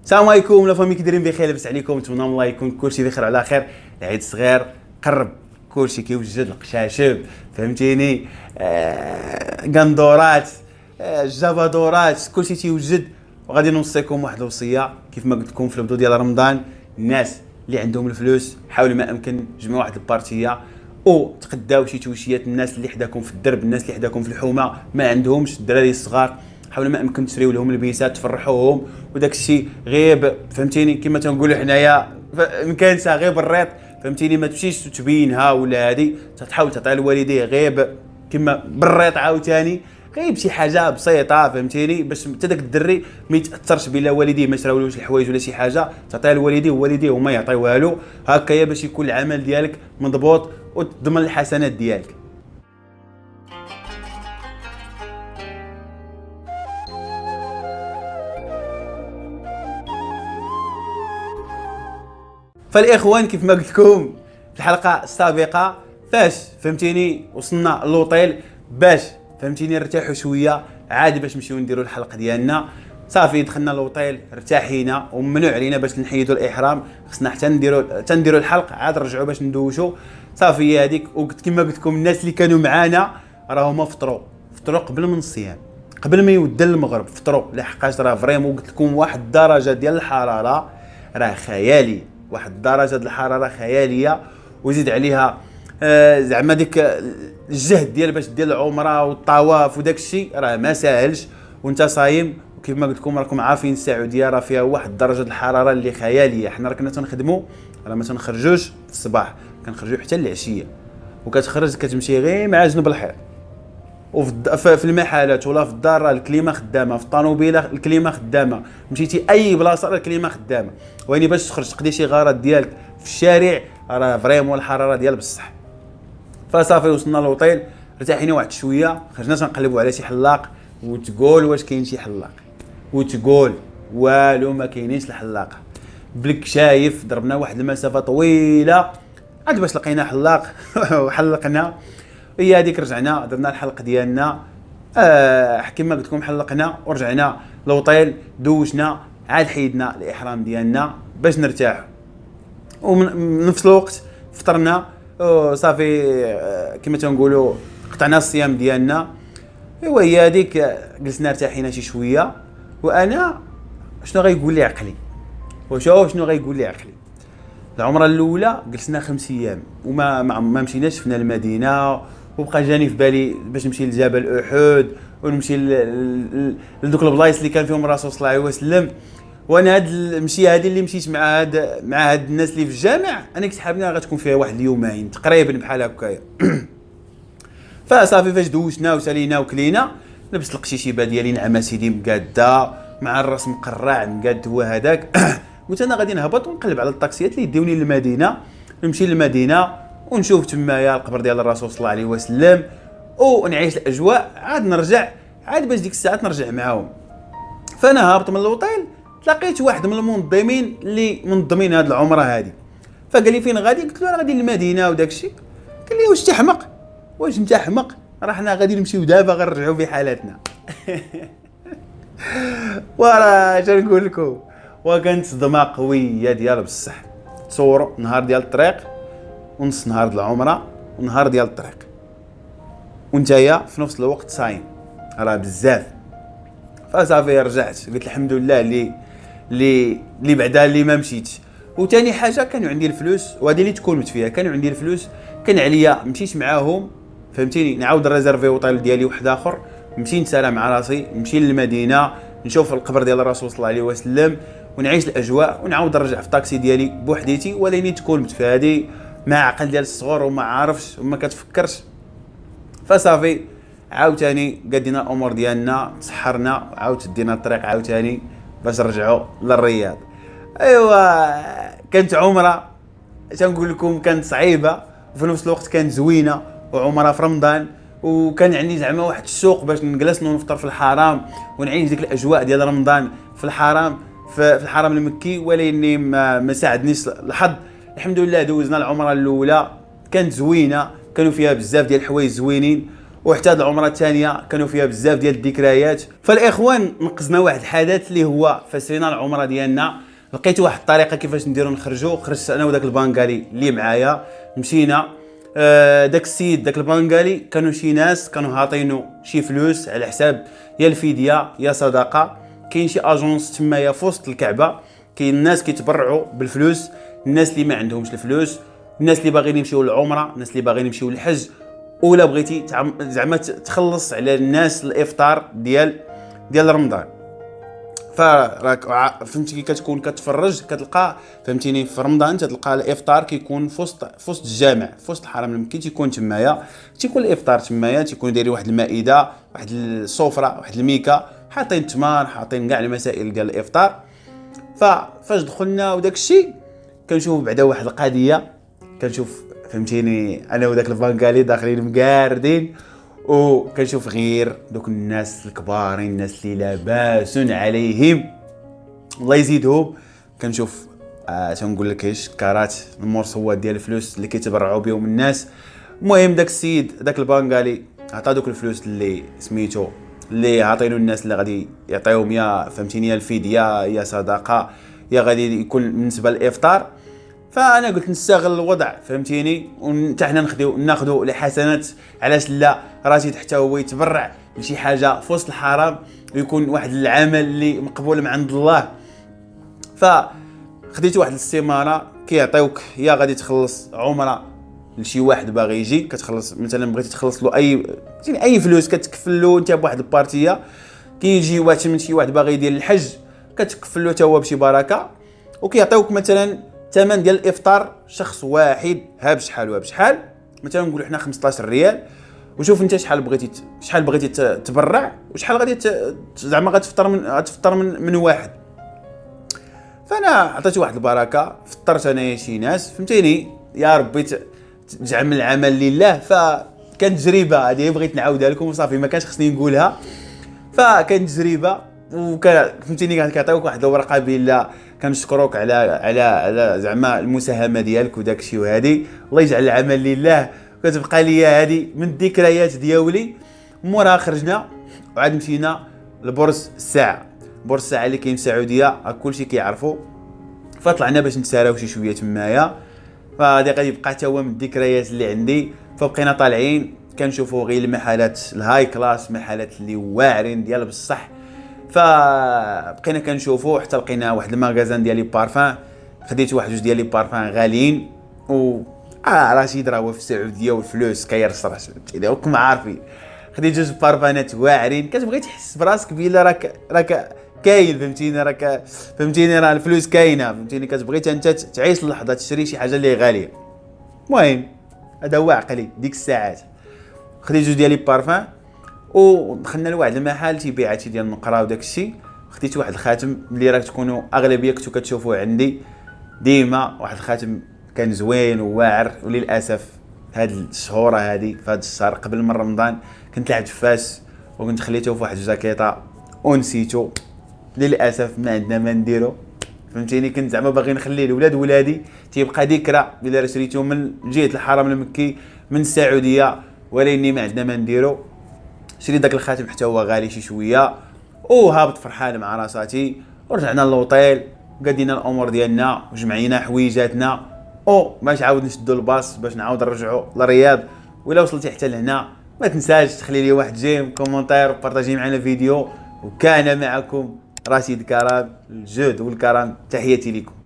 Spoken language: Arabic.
السلام عليكم لا فامي، كي دايرين بخير؟ لاباس عليكم؟ نتمنى الله يكون كلشي بخير على خير. العيد صغير قرب، كلشي كيوجد، القشاشب فهمتيني، قندورات، الجافادورات، كلشي تيوجد. وغادي نوصيكم واحد الوصيه كيف ما قلت لكم في البدو ديال رمضان. الناس اللي عندهم الفلوس حاولوا ما امكن جمعوا واحد البارتيه وتقداو شي توشيات. الناس اللي حداكم في الدرب، الناس اللي حداكم في الحومه ما عندهمش، الدراري الصغار حاولوا ما امكن تشريو لهم البيسات تفرحوهم. وداك الشيء غيب فهمتيني كما تنقولوا حنايا مكانسه غير بالريط فهمتيني. ما تمشيش تبينها ولا هذه، تحاول تعطيها لوالديه غيب كما بالريط عاوتاني، غير بشي حاجه بسيطه فهمتيني، باش حتى داك الدري ما يتاثرش بلا والديه ما شراولوش الحوايج ولا شي حاجه، تعطيها لوالديه ووالديه هما يعطيوها له هكايا باش يكون العمل ديالك مضبوط وتضمن الحسنات ديالك. فالاخوان كيف ما قلت لكم في الحلقه السابقه، فاش فهمتيني وصلنا للوطيل باش فهمتيني نرتاحوا شويه عادي باش نمشيو نديروا الحلقه ديالنا. صافي دخلنا للوطيل ارتاحينا وممنوع علينا باش نحيدوا الاحرام، خصنا حتى نديروا الحلقه عاد نرجعوا باش ندوشوا. صافي هذيك. وقلت كما قلت لكم الناس اللي كانوا معانا راهما فطروا قبل من الصيام، قبل ما يودن المغرب فطروا، لحقاش راه فريمون قلت لكم واحد الدرجه ديال الحراره راه خيالي، واحد الدرجه ديال الحراره خياليه. وزيد عليها زعما ديك الجهد ديال باش دير العمره والطواف وداك الشيء راه ما ساهلش وانت صايم. وكيف ما قلت لكم راكم عارفين السعوديه راه فيها واحد درجه الحراره اللي خياليه. حنا راكنا تنخدموا راه ما تنخرجوش في الصباح، كنخرجوا حتى العشيه، وكتخرج كتمشي غير مع جنب الحيط. وفي المحلات ولا في الدار الكليمه خدامه، في الطوموبيله الكليمه خدامه، مشيتي اي بلاصه الكليمه خدامه. ويني باش تخرج تقضي شي غرض ديالك في الشارع راه فريمون الحراره ديال بصح. فصافي وصلنا للوطيل ارتاحينا واحد شويه، خرجنا تنقلبوا على شي حلاق وتقول واش كاين شي حلاق، وتقول والو ما كاينينش الحلاقه. بلك شايف ضربنا واحد المسافه طويله عاد باش لقينا حلاق وحلقنا. هي هذيك رجعنا درنا الحلقه ديالنا كما قلت لكم حلقنا ورجعنا للوطيل دوشنا عاد حيدنا الاحرام ديالنا باش نرتاح. ومن نفس الوقت فطرنا صافي كما تنقولوا قطعنا الصيام ديالنا. ايوا هي هذيك جلسنا ارتاحينا شي شويه. وانا شنو غيقول لي عقلي، وشوف شنو غيقول لي عقلي. العمره الاولى جلسنا 5 ايام وما ما مشيناش، شفنا المدينه وبقى جاني في بالي باش نمشي لجبل احد ونمشي لدوك البلايص اللي كان فيهم الرسول صلى الله عليه وسلم. وانا هاد المشي هذه اللي مشيت مع هاد الناس اللي في الجامع انا كنت حاببها غتكون فيها واحد اليومين تقريبا بحال هكايا. فصافي فاش دوشنا وسالينا وكلينا لبست القشيشيبه ديالي نعمه سيدي مقاده مع الراس مقرع مقاد هو هذاك. قلت انا غادي نهبط ونقلب على الطاكسيات اللي يديوني للمدينه، نمشي للمدينه ونشوف تمايا القبر ديال الرسول صلى الله عليه وسلم ونعيش الاجواء عاد نرجع عاد باش ديك الساعات نرجع معاهم. فانا هابط من الوطيل تلاقيت واحد من المنظمين اللي منظمين هذه العمره هذه، فقال لي فين غادي؟ قلت له انا غادي للمدينه وداك الشيء. قال لي واش تحمق؟ واش انت حمق؟ راه حنا غادي نمشيو دابا غنرجعوا في حالتنا. وراه اش نقول لكم، وكانت صدمه قويه ديال بصح. تصوروا نهار ديال الطريق ونص نهار ديال العمره ونهار ديال الطريق وانتيا في نفس الوقت صايم، راه بزاف. فصافي رجعت قلت الحمد لله اللي بعدا اللي ما مشيتش. وثاني حاجه كانوا عندي الفلوس وهذه اللي تكلمت فيها، كانوا عندي الفلوس كان عليا مشيت معاهم فهمتيني نعاود ريزيرفي اوطيل ديالي واحد اخر، نمشي نسالى مع راسي نمشي للمدينه نشوف القبر ديال الرسول صلى الله عليه وسلم ونعيش الاجواء ونعاود نرجع في الطاكسي ديالي بوحديتي. ولاني تكلمت في هذه مع عقل ديال الصغور وما عارفش وما كتفكرش. فصافي عاوتاني قدينا الامور ديالنا تسحرنا عاود دينا الطريق عاوتاني باش نرجعوا للرياض. ايوا كانت عمره تنقول لكم كانت صعيبه وفي نفس الوقت كانت زوينه، وعمره في رمضان وكان عندي زعما واحد السوق باش نجلس ونفطر في الحرام ونعيش ديك الاجواء ديال رمضان في الحرام في الحرم المكي. ولكني ما ساعدنيش الحظ. الحمد لله دوزنا العمره الاولى كانت زوينه، كانوا فيها بزاف ديال الحوايج زوينين. وحتى هاد العمره الثانيه كانوا فيها بزاف ديال الذكريات. فالاخوان نقزنا واحد الحدث اللي هو فاش العمره ديالنا لقيت واحد الطريقه كيفاش نديرو نخرجوا. خرجت انا وداك البنغالي اللي معايا، مشينا داك السيد داك البنغالي كانوا شي ناس كانوا عاطينو شي فلوس على حساب يا الفديه يا صدقه. كاين شي اجونس تمايا في وسط الكعبه، كاين الناس كيتبرعوا بالفلوس، الناس اللي ما عندهمش الفلوس، الناس اللي باغيين يمشيو للعمره، الناس اللي باغيين يمشيو للحج، ولا بغيتي زعما تخلص على الناس الافطار ديال رمضان. فراك فهمتي كي كتكون كتفرج كتلقى فهمتيني في رمضان تلقى الافطار كيكون في وسط الجامع، في وسط الحرم المكي تيكون تمايا، تيكون الافطار تمايا، تيكون دايرين واحد المائده، واحد السفره، واحد الميكا، حاطين التمر، حاطين كاع المسائل ديال الافطار. فاش دخلنا وداك الشيء كنشوف بعدا واحد القضيه، كنشوف فهمتيني انا وداك البنغالي داخلين مقاردين، وكنشوف غير دوك الناس الكبارين، الناس اللي لاباس عليهم الله يزيدهم. كنشوف تنقول لك ايش كارات المرصوات ديال الفلوس اللي كيتبرعوا بهم الناس. المهم داك السيد داك البنغالي عطا دوك الفلوس اللي سميتو اللي عاطينو الناس اللي غادي يعطيهم يا فهمتيني يا الفديه يا صدقه يا غادي يكون بالنسبه للافطار. فانا قلت نستغل الوضع فهمتيني، وحتى حنا ناخذوا الحسنات، علاش لا؟ راشد حتى هو يتبرع لشي حاجه في وسط الحرام ويكون واحد العمل اللي مقبول من عند الله. فخديت واحد الاستماره كيعطيوك يا غادي تخلص عمره لشي واحد باغي يجي، كتخلص مثلا بغيتي تخلص له اي فلوس كتكفل له انت بواحد البارتيه. كيجي واحد من شي واحد باغي يدير الحج كتكفل له حتى هو بشي بركه، وكيعطيوك مثلا ثمن ديال الافطار شخص واحد ها بشحال مثلا نقولوا حنا 15 ريال. وشوف انت شحال بغيتي تبرع وشحال غادي زعما غتفطر من واحد. فانا عطيت واحد البركه، فطرت انايا شي ناس فهمتيني، يا ربي تجعل العمل لله. فكانت تجربه هذه بغيت نعاودها لكم وصافي، ما كانش خصني نقولها. فكانت تجربه فهمتيني كيعطيوك واحد الورقه بلا كنشكروك على زعما المساهمه ديالك وداك الشيء، وهذه الله يجعل العمل لله. كتبقى ليا هذه من الذكريات ديالي. موراها خرجنا وعاد مشينا لبورص الساعه اللي كاين في السعوديه، كلشي كيعرفوا. فطلعنا باش نتساراو شي شويه تمايا، فهذا غادي يبقى حتى هو من الذكريات اللي عندي. فبقينا طالعين كنشوفوا غير المحلات الهاي كلاس، محلات اللي واعرين ديال بصح. فبقينا كنشوفوا حتى لقينا واحد الماغازان ديال لي بارفان، خديت واحد جوج ديال لي بارفان غاليين. و رشيد راه هو في السعوديه والفلوس كيرصرح فهمتيني راكم عارفين. خديت جوج بارفانات واعرين، كتبغي تحس براسك بلا راك كاين فهمتيني راه الفلوس كاينه فهمتيني، كتبغي انت تعيش اللحظه تشري شي حاجه اللي غاليه. المهم هذا هو عقلي ديك الساعات. خديت جوج ديال لي بارفان ودخلنا لواحد المحل تيبيع شي ديال النقره وداك الشيء. خديت واحد الخاتم اللي راك تكونوا اغلبيه كنتو كتشوفوه عندي ديما، واحد الخاتم كان زوين وواعر. وللاسف هاد الشهوره هادي في هاد الشهر قبل من رمضان كنت لعبت فاس وكنت خليته في واحد الجاكيطه ونسيته للاسف. ما عندنا ما نديرو فهمتيني، كنت زعما باغي نخليه لولاد ولادي تيبقى ذكرى الا شريته من جهه الحرم المكي من السعوديه، ولكن ما عندنا ما نديرو. شريت داك الخاتم حتى هو غالي شي شويه، وهابط فرحان مع راساتي. ورجعنا للوطيل وقدينا الامور ديالنا وجمعينا حويجاتنا باش عاود نشدو الباص باش نعاود نرجعوا للرياض. ولا وصلتي حتى لهنا ما تنساش تخلي لي واحد جيم كومونتير وبارطاجي معنا الفيديو. وكان معكم رشيد كرم، الجود والكرم، تحياتي لكم.